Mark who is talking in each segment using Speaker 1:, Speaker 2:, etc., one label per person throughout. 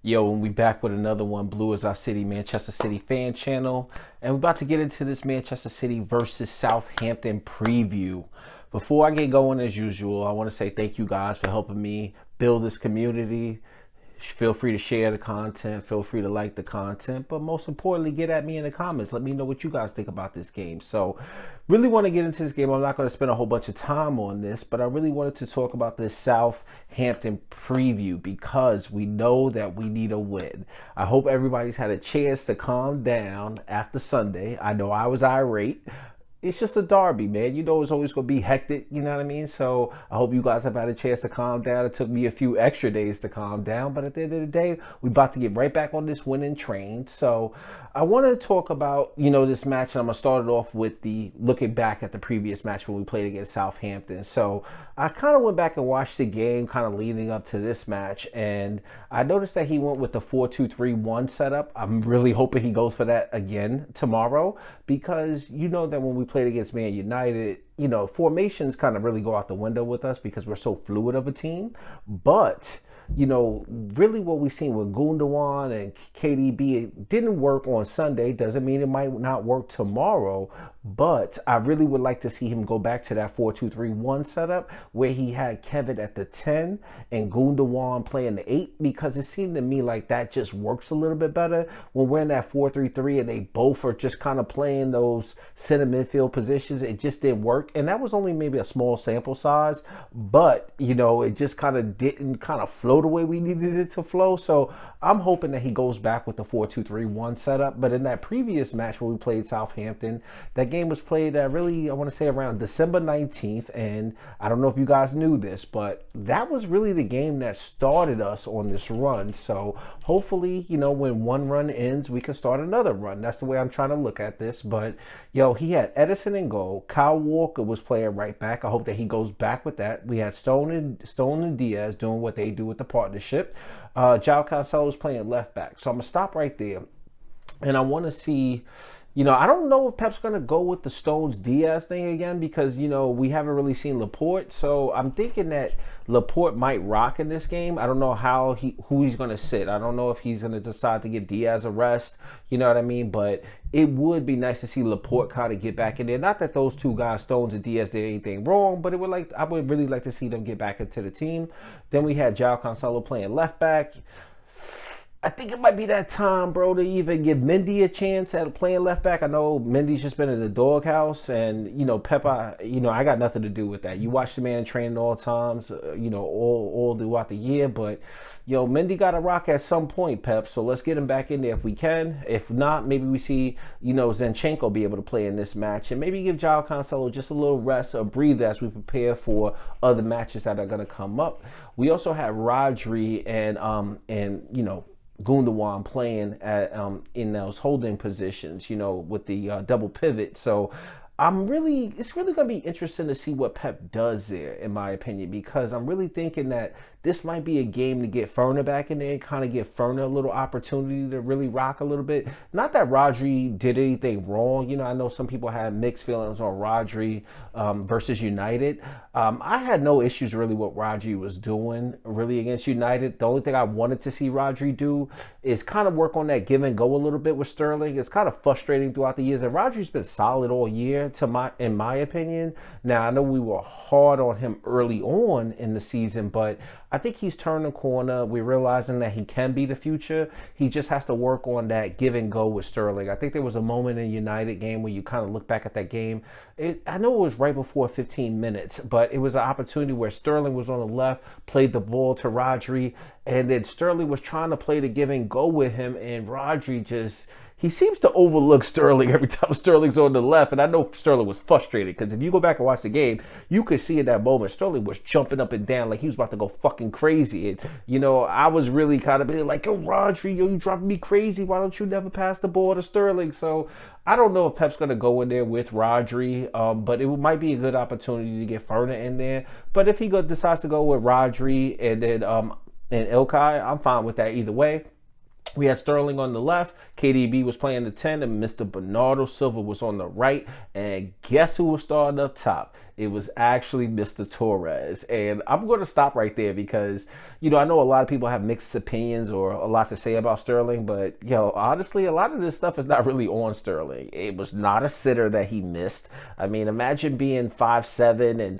Speaker 1: Yo, and we back with another one. Blue is our city, Manchester City fan channel. And we're about to get into this Manchester City versus Southampton preview. Before I get going, as usual, I want to say thank you guys for helping me build this community. Feel free to share the content. Feel free to like the content. But most importantly, get at me in the comments. Let me know what you guys think about this game. So really want to get into this game. I'm not going to spend a whole bunch of time on this, but I really wanted to talk about this Southampton preview because we know that we need a win. I hope everybody's had a chance to calm down after Sunday. I know I was irate. It's just a derby, man. You know it's always going to be hectic, you know what I mean? So I hope you guys have had a chance to calm down. It took me a few extra days to calm down, but at the end of the day, we're about to get right back on this winning train. So I want to talk about, this match, and I'm going to start it off with the looking back at the previous match when we played against Southampton. So I kind of went back and watched the game kind of leading up to this match, and I noticed that he went with the 4-2-3-1 setup. I'm really hoping he goes for that again tomorrow because you know that when we played against Man United, formations kind of really go out the window with us because we're so fluid of a team. But really what we've seen with Gundogan and KDB, it didn't work on Sunday. Doesn't mean it might not work tomorrow, but I really would like to see him go back to that 4-2-3-1 setup where he had Kevin at the 10 and Gundogan playing the 8, because it seemed to me like that just works a little bit better when we're in that 4-3-3 and they both are just kind of playing those center midfield positions. It just didn't work, and that was only maybe a small sample size, but it just kind of didn't kind of flow the way we needed it to flow. So I'm hoping that he goes back with the 4-2-3-1 setup. But in that previous match where we played Southampton, that game was played I want to say around December 19th, and I don't know if you guys knew this, but that was really the game that started us on this run. So hopefully, when one run ends, we can start another run. That's the way I'm trying to look at this. But he had Edison in goal. Kyle Walker was playing right back. I hope that he goes back with that. We had Stone and Diaz doing what they do with the partnership. João Cancelo was playing left back. So I'm gonna stop right there, and I want to see. I don't know if Pep's going to go with the Stones Diaz thing again because, we haven't really seen Laporte. So I'm thinking that Laporte might rock in this game. I don't know who he's going to sit. I don't know if he's going to decide to give Diaz a rest. You know what I mean? But it would be nice to see Laporte kind of get back in there. Not that those two guys, Stones and Diaz, did anything wrong, but I would really like to see them get back into the team. Then we had João Cancelo playing left back. I think it might be that time, bro, to even give Mendy a chance at playing left back. I know Mendy's just been in the doghouse, and Pep, I got nothing to do with that. You watch the man training all times, all throughout the year, but Mendy got to rock at some point, Pep. So let's get him back in there if we can. If not, maybe we see Zinchenko be able to play in this match, and maybe give João Cancelo just a little rest or breathe as we prepare for other matches that are going to come up. We also had Rodri and Gundogan playing in those holding positions, with the double pivot. So it's really going to be interesting to see what Pep does there, in my opinion, because I'm really thinking that this might be a game to get Ferner back in there, kind of give Ferner a little opportunity to really rock a little bit. Not that Rodri did anything wrong. I know some people had mixed feelings on Rodri versus United. I had no issues really what Rodri was doing really against United. The only thing I wanted to see Rodri do is kind of work on that give and go a little bit with Sterling. It's kind of frustrating throughout the years, and Rodri's been solid all year in my opinion. Now, I know we were hard on him early on in the season, but I think he's turned the corner. We're realizing that he can be the future. He just has to work on that give and go with Sterling. I think there was a moment in United game where you kind of look back at that game. I know it was right before 15 minutes, but it was an opportunity where Sterling was on the left, played the ball to Rodri, and then Sterling was trying to play the give and go with him, and Rodri he seems to overlook Sterling every time Sterling's on the left. And I know Sterling was frustrated because if you go back and watch the game, you could see in that moment Sterling was jumping up and down like he was about to go fucking crazy. And, I was really kind of being like, yo, Rodri, you driving me crazy. Why don't you never pass the ball to Sterling? So I don't know if Pep's going to go in there with Rodri, but it might be a good opportunity to get Ferner in there. But if he decides to go with Rodri and then and Ilkay, I'm fine with that either way. We had Sterling on the left, KDB was playing the 10, and Mr. Bernardo Silva was on the right. And guess who was starting up top? It was actually Mr. Torres. And I'm going to stop right there because, I know a lot of people have mixed opinions or a lot to say about Sterling, but, honestly, a lot of this stuff is not really on Sterling. It was not a sitter that he missed. I mean, imagine being 5'7" and,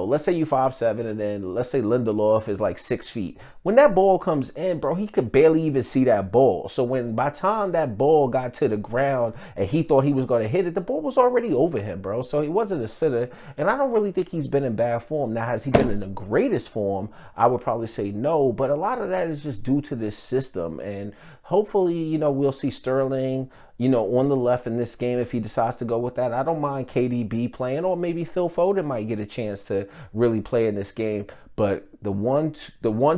Speaker 1: let's say you 5'7", and then let's say Lindelof is like 6 feet. When that ball comes in, bro, he could barely even see that ball. So by the time that ball got to the ground and he thought he was going to hit it, the ball was already over him, bro. So he wasn't a sitter. And I don't really think he's been in bad form. Now, has he been in the greatest form? I would probably say no. But a lot of that is just due to this system. And hopefully, we'll see Sterling, on the left in this game if he decides to go with that. I don't mind KDB playing, or maybe Phil Foden might get a chance to really play in this game. But the one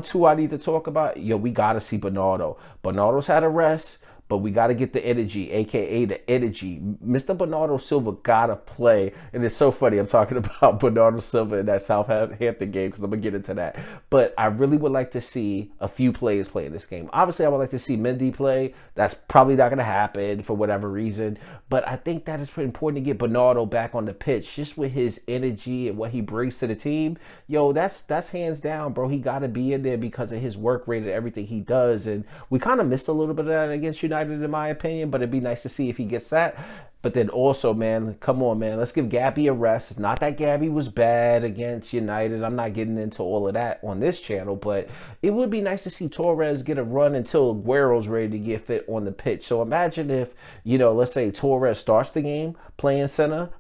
Speaker 1: two I need to talk about, we got to see Bernardo. Bernardo's had a rest, but we got to get the energy, a.k.a. the energy. Mr. Bernardo Silva got to play. And it's so funny. I'm talking about Bernardo Silva in that Southampton game because I'm going to get into that. But I really would like to see a few players play in this game. Obviously, I would like to see Mendy play. That's probably not going to happen for whatever reason. But I think that it's pretty important to get Bernardo back on the pitch just with his energy and what he brings to the team. That's hands down, bro. He got to be in there because of his work rate and everything he does. And we kind of missed a little bit of that against United, in my opinion, but it'd be nice to see if he gets that. But then also, man, come on, man, let's give Gabby a rest. It's not that Gabby was bad against United. I'm not getting into all of that on this channel, but it would be nice to see Torres get a run until Aguero's ready to get fit on the pitch. So imagine if, let's say Torres starts the game playing center,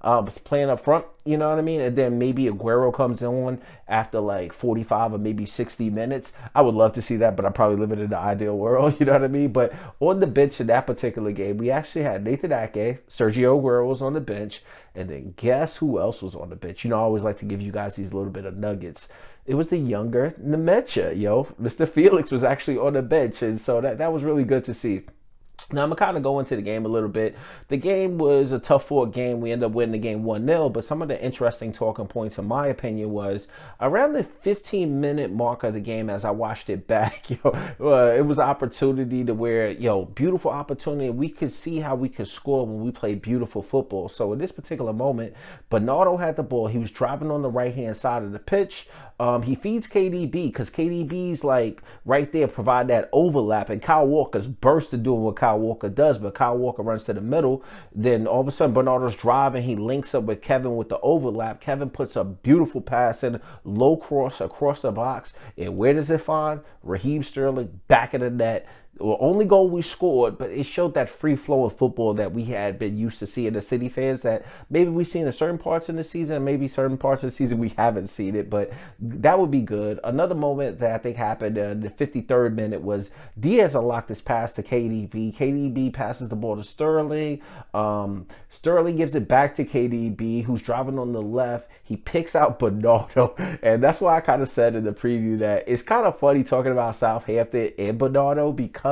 Speaker 1: playing up front, you know what I mean? And then maybe Aguero comes on after like 45 or maybe 60 minutes. I would love to see that, but I'm probably living in the ideal world, you know what I mean? But on the bench in that particular game, we actually had Nathan Ake, Sergio Aguero was on the bench, and then guess who else was on the bench? I always like to give you guys these little bit of nuggets. It was the younger Nemecha, Mr. Felix was actually on the bench, and so that was really good to see. Now, I'm going to kind of go into the game a little bit. The game was a tough-fought game. We ended up winning the game 1-0, but some of the interesting talking points, in my opinion, was around the 15-minute mark of the game as I watched it back. It was an opportunity to where, beautiful opportunity. We could see how we could score when we play beautiful football. So in this particular moment, Bernardo had the ball. He was driving on the right-hand side of the pitch. He feeds KDB because KDB's like right there, provide that overlap, and Kyle Walker's burst to doing what Kyle Walker does, but Kyle Walker runs to the middle. Then all of a sudden Bernardo's driving. He links up with Kevin with the overlap. Kevin puts a beautiful pass in, low cross across the box. And where does it find? Raheem Sterling back of the net. The only goal we scored, but it showed that free flow of football that we had been used to seeing as City fans, that maybe we've seen in certain parts of the season, and maybe certain parts of the season we haven't seen it, but that would be good. Another moment that I think happened in the 53rd minute was Diaz unlocked this pass to KDB. KDB passes the ball to Sterling. Sterling gives it back to KDB, who's driving on the left. He picks out Bernardo, and that's why I kind of said in the preview that it's kind of funny talking about Southampton and Bernardo, because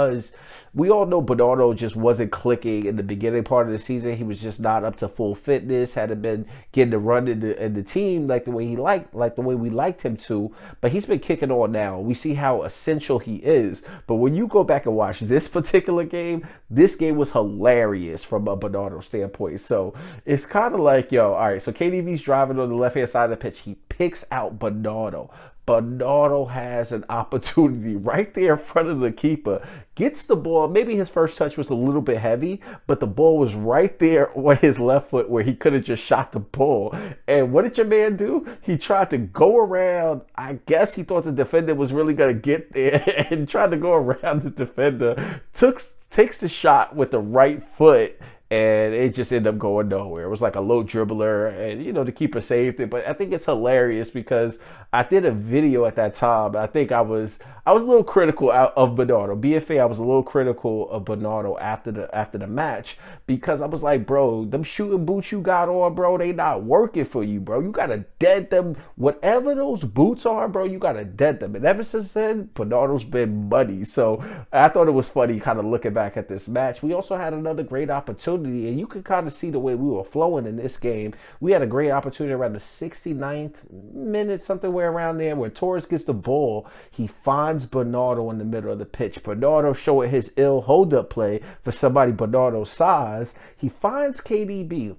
Speaker 1: we all know Bernardo just wasn't clicking in the beginning part of the season. He was just not up to full fitness, hadn't been getting the run in the team like the way we liked him to, but he's been kicking on now. We see how essential he is. But when you go back and watch this particular game, this game was hilarious from a Bernardo standpoint. So it's kind of like, all right, so KDB's driving on the left-hand side of the pitch. He picks out Bernardo. Bernardo has an opportunity right there in front of the keeper, gets the ball. Maybe his first touch was a little bit heavy, but the ball was right there on his left foot where he could have just shot the ball. And what did your man do? He tried to go around. I guess he thought the defender was really going to get there and tried to go around the defender. Takes the shot with the right foot, and it just ended up going nowhere. It was like a low dribbler, and the keeper saved it. But I think it's hilarious because I did a video at that time. I think I was a little critical of Bernardo. BFA, I was a little critical of Bernardo after the match, because I was like, bro, them shooting boots you got on, bro, they not working for you, bro. You gotta dead them. Whatever those boots are, bro, you gotta dead them. And ever since then, Bernardo's been muddy. So I thought it was funny kind of looking back at this match. We also had another great opportunity, and you could kind of see the way we were flowing in this game. We had a great opportunity around the 69th minute, something around there, where Torres gets the ball. He finds Bernardo in the middle of the pitch. Bernardo showing his ill hold-up play for somebody Bernardo's size. He finds KDB.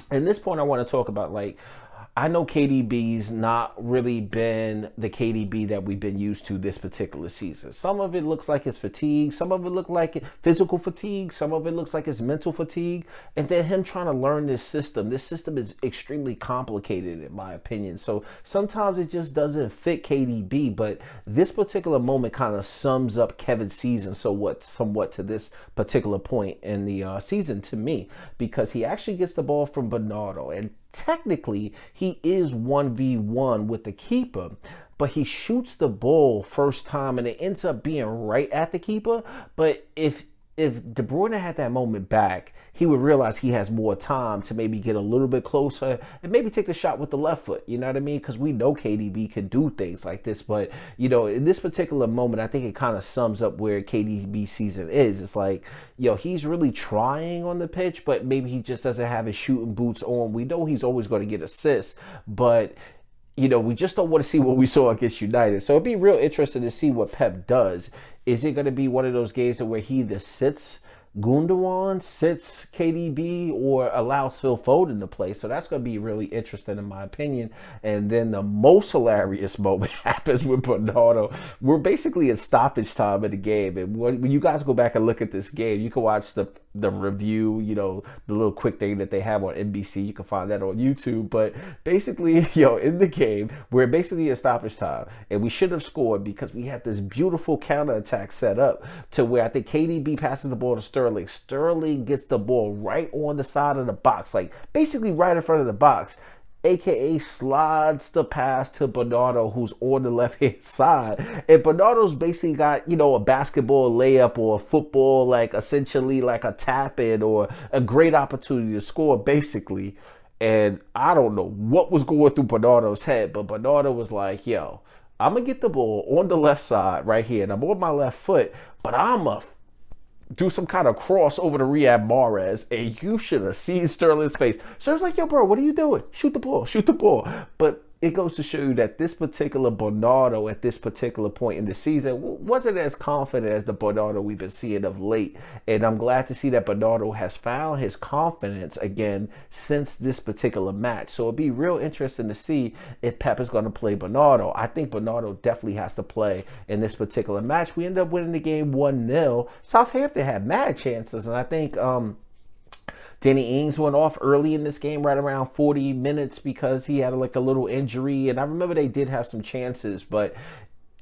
Speaker 1: At this point, I want to talk about, like, I know KDB's not really been the KDB that we've been used to this particular season. Some of it looks like it's fatigue. Some of it looks like physical fatigue. Some of it looks like it's mental fatigue. And then him trying to learn this system. This system is extremely complicated in my opinion. So sometimes it just doesn't fit KDB. But this particular moment kind of sums up Kevin's season somewhat to this particular point in the season to me. Because he actually gets the ball from Bernardo. And technically, he is 1v1 with the keeper, but he shoots the ball first time and it ends up being right at the keeper. But if De Bruyne had that moment back, he would realize he has more time to maybe get a little bit closer and maybe take the shot with the left foot. You know what I mean? Because we know KDB can do things like this. But, you know, in this particular moment, I think it kind of sums up where KDB season is. It's like, yo, he's really trying on the pitch, but maybe he just doesn't have his shooting boots on. We know he's always going to get assists, but you know, we just don't want to see what we saw against United. So it'd be real interesting to see what Pep does. Is it going to be one of those games where he either sits Gundogan, sits KDB, or allows Phil Foden to play? So that's going to be really interesting in my opinion. And then the most hilarious moment happens with Bernardo. We're basically in stoppage time of the game. And when you guys go back and look at this game, you can watch the review, you know, the little quick thing that they have on NBC. You can find that on YouTube. But basically, yo, in the game, we're basically in stoppage time. And we should have scored because we had this beautiful counterattack set up to where I think KDB passes the ball to Sterling. Sterling gets the ball right on the side of the box, like basically right in front of the box. AKA slides the pass to Bernardo, who's on the left-hand side. And Bernardo's basically got, you know, a basketball layup or a football, like essentially like a tap-in or a great opportunity to score, basically. And I don't know what was going through Bernardo's head, but Bernardo was like, yo, I'm going to get the ball on the left side right here. And I'm on my left foot, but I'm a do some kind of cross over to Riyad Mahrez, and you should have seen Sterling's face. Sterling's like, yo, bro, what are you doing? Shoot the ball, shoot the ball. But it goes to show you that this particular Bernardo at this particular point in the season wasn't as confident as the Bernardo we've been seeing of late. And I'm glad to see that Bernardo has found his confidence again since this particular match. So it'll be real interesting to see if Pep is going to play Bernardo. I think Bernardo definitely has to play in this particular match. We ended up winning the game 1-0. Southampton had mad chances, and I think Danny Ings went off early in this game, right around 40 minutes, because he had like a little injury. And I remember they did have some chances, but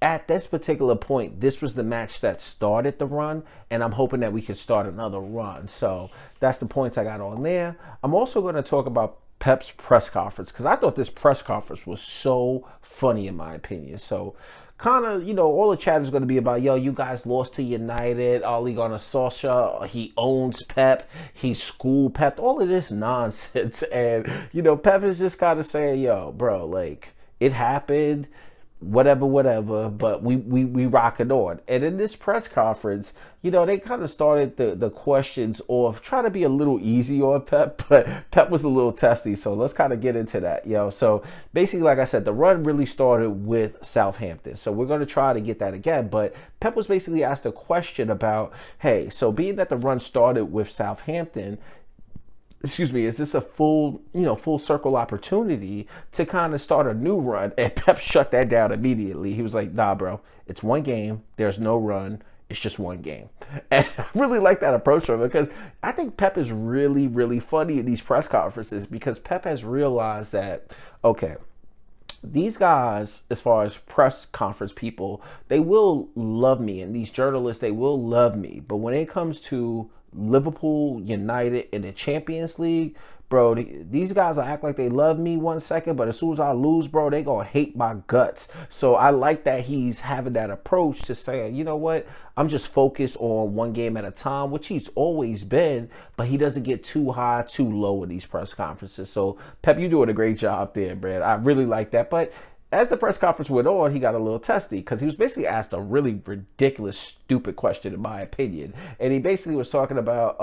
Speaker 1: at this particular point, this was the match that started the run, and I'm hoping that we can start another run. So that's the points I got on there. I'm also going to talk about Pep's press conference, because I thought this press conference was so funny in my opinion. So kind of, you know, all the chat is going to be about, yo, you guys lost to United, Ole Gunnar Solskjaer, he owns Pep, he schooled Pep, all of this nonsense. And, you know, Pep is just kind of saying, yo, bro, like, it happened, whatever, but we rocking on. And in this press conference, you know, they kind of started the questions off trying to be a little easy on Pep, but Pep was a little testy. So let's kind of get into that, yo. So basically, like I said, the run really started with Southampton. So we're going to try to get that again. But Pep was basically asked a question about, hey, so being that the run started with Southampton, is this a full circle opportunity to kind of start a new run? And Pep shut that down immediately. He was like, nah, bro, it's one game. There's no run. It's just one game. And I really like that approach from him, because I think Pep is really, really funny in these press conferences, because Pep has realized that, okay, these guys, as far as press conference people, they will love me. And these journalists, they will love me. But when it comes to Liverpool, United, in the Champions League, bro, these guys will act like they love me 1 second, but as soon as I lose, bro, they gonna hate my guts. So I like that he's having that approach to saying, you know what, I'm just focused on one game at a time, which he's always been, but he doesn't get too high, too low in these press conferences. So Pep, you're doing a great job there, man. I really like that. But as the press conference went on, he got a little testy, because he was basically asked a really ridiculous, stupid question, in my opinion. And he basically was talking about,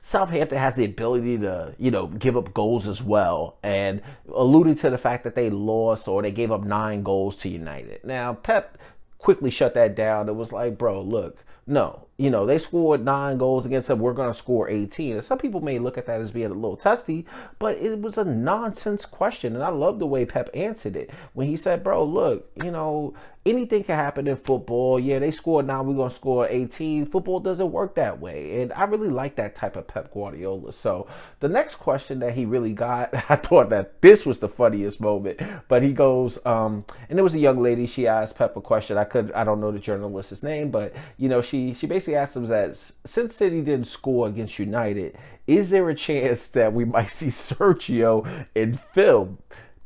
Speaker 1: Southampton has the ability to, give up goals as well, and alluding to the fact that they lost or they gave up 9 goals to United. Now, Pep quickly shut that down. It was like, bro, look, no. you know, they scored 9 goals against them. We're going to score 18. And some people may look at that as being a little testy, but it was a nonsense question. And I love the way Pep answered it when he said, bro, look, you know, anything can happen in football. Yeah, they scored 9, we're going to score 18. Football doesn't work that way. And I really like that type of Pep Guardiola. So the next question that he really got, I thought that this was the funniest moment. But he goes, and there was a young lady, she asked Pep a question. I don't know the journalist's name, but, you know, she basically asked him that since City didn't score against United, is there a chance that we might see Sergio in film?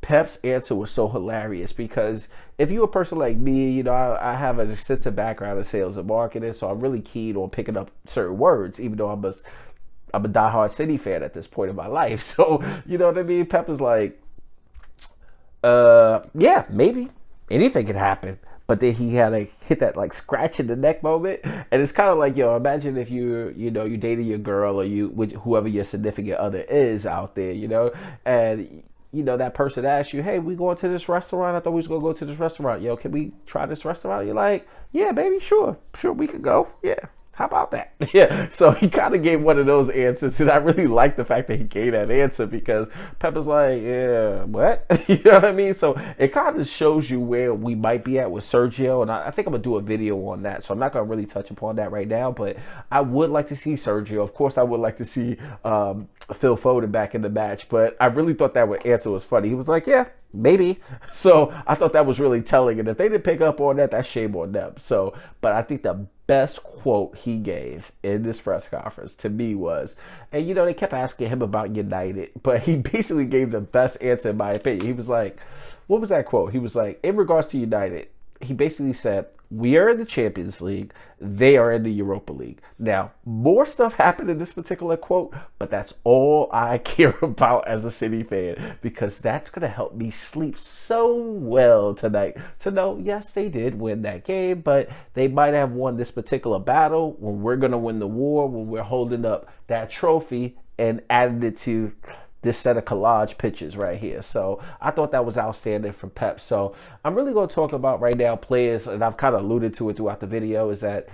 Speaker 1: Pep's answer was so hilarious because if you're a person like me, you know, I have an extensive background in sales and marketing, so I'm really keen on picking up certain words, even though I'm a diehard City fan at this point in my life. So, you know what I mean? Pep is like, yeah, maybe anything could happen. But then he had to hit that like scratch in the neck moment. And it's kind of like, yo, imagine if you dating your girl or you with whoever your significant other is out there, you know, and you know, that person asks you, hey, we going to this restaurant? I thought we was going to go to this restaurant. Yo, can we try this restaurant? You're like, yeah, baby, sure, we could go. Yeah. How about that? Yeah. So he kind of gave one of those answers. And I really like the fact that he gave that answer because Pep is like, yeah, what? You know what I mean? So it kind of shows you where we might be at with Sergio. And I think I'm going to do a video on that. So I'm not going to really touch upon that right now. But I would like to see Sergio. Of course, I would like to see Phil Foden back in the match. But I really thought that answer was funny. He was like, yeah, maybe. So I thought that was really telling. And if they didn't pick up on that, that's shame on them. So, but I think the best quote he gave in this press conference to me was, and you know, they kept asking him about United, but he basically gave the best answer in my opinion. He was like, what was that quote? He was like, in regards to United, he basically said, we are in the Champions League, they are in the Europa League. Now, more stuff happened in this particular quote, but that's all I care about as a City fan because that's going to help me sleep so well tonight to know, yes, they did win that game, but they might have won this particular battle when we're going to win the war, when we're holding up that trophy and adding it to this set of collage pictures right here. So I thought that was outstanding from Pep. So I'm really going to talk about right now players, and I've kind of alluded to it throughout the video, is that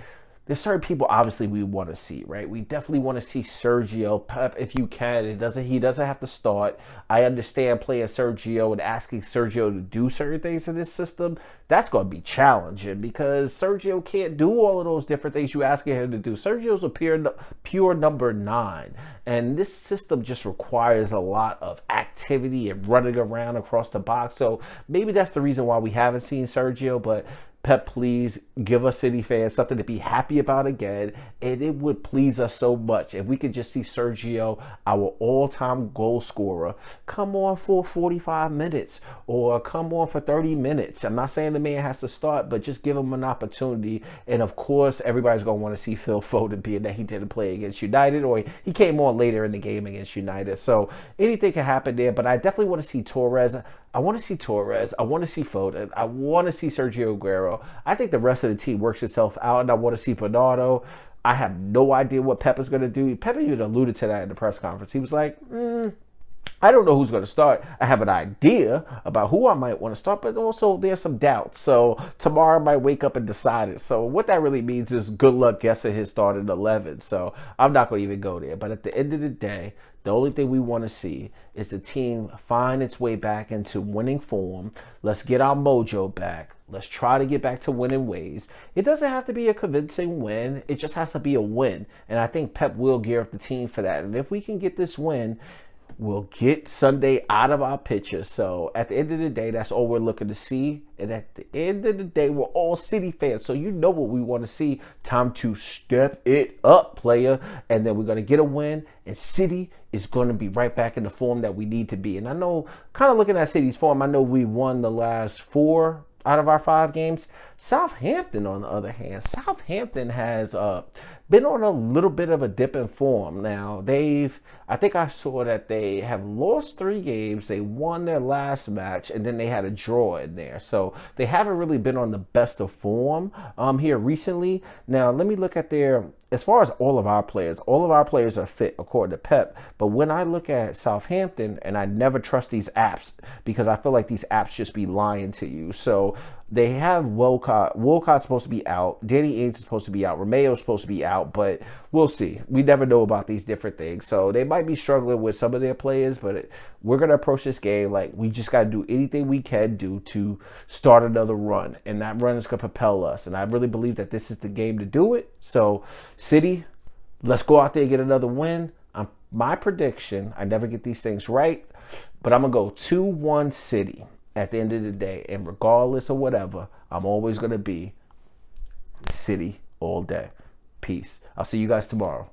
Speaker 1: there's certain people obviously we want to see, right? We definitely want to see Sergio. Pep, if you can. He doesn't have to start. I understand playing Sergio and asking Sergio to do certain things in this system. That's going to be challenging because Sergio can't do all of those different things you asking him to do. Sergio's a pure number 9. And this system just requires a lot of activity and running around across the box. So maybe that's the reason why we haven't seen Sergio, but Pep, please give us City fans something to be happy about again. And it would please us so much if we could just see Sergio, our all-time goal scorer, come on for 45 minutes or come on for 30 minutes. I'm not saying the man has to start, but just give him an opportunity. And of course, everybody's going to want to see Phil Foden, being that he didn't play against United or he came on later in the game against United. So anything can happen there, but I definitely want to see Torres. I want to see Torres. I want to see Foden. I want to see Sergio Aguero. I think the rest of the team works itself out, and I want to see Bernardo. I have no idea what Pep is going to do. Pep even alluded to that in the press conference. He was like, I don't know who's going to start. I have an idea about who I might want to start, but also there's some doubts. So tomorrow I might wake up and decide it. So what that really means is good luck guessing his starting 11. So I'm not going to even go there. But at the end of the day, the only thing we want to see is the team find its way back into winning form. Let's get our mojo back. Let's try to get back to winning ways. It doesn't have to be a convincing win. It just has to be a win. And I think Pep will gear up the team for that. And if we can get this win, we'll get Sunday out of our picture. So at the end of the day, that's all we're looking to see. And at the end of the day, we're all City fans. So you know what we want to see. Time to step it up, player. And then we're going to get a win. And City is going to be right back in the form that we need to be. And I know, kind of looking at City's form, I know we won the last 4 out of our 5 games. Southampton, on the other hand, Southampton has been on a little bit of a dip in form. Now, I think I saw that they have lost 3 games. They won their last match, and then they had a draw in there. So they haven't really been on the best of form here recently. Now, let me look at as far as all of our players are fit, according to Pep. But when I look at Southampton, and I never trust these apps because I feel like these apps just be lying to you. So They have Wilcott. Wilcott's supposed to be out. Danny Ainge is supposed to be out. Romeo's supposed to be out, but we'll see. We never know about these different things. So they might be struggling with some of their players, but we're going to approach this game like we just got to do anything we can do to start another run. And that run is going to propel us. And I really believe that this is the game to do it. So, City, let's go out there and get another win. My prediction, I never get these things right, but I'm going to go 2-1 City at the end of the day. And regardless of whatever, I'm always going to be City all day. Peace. I'll see you guys tomorrow.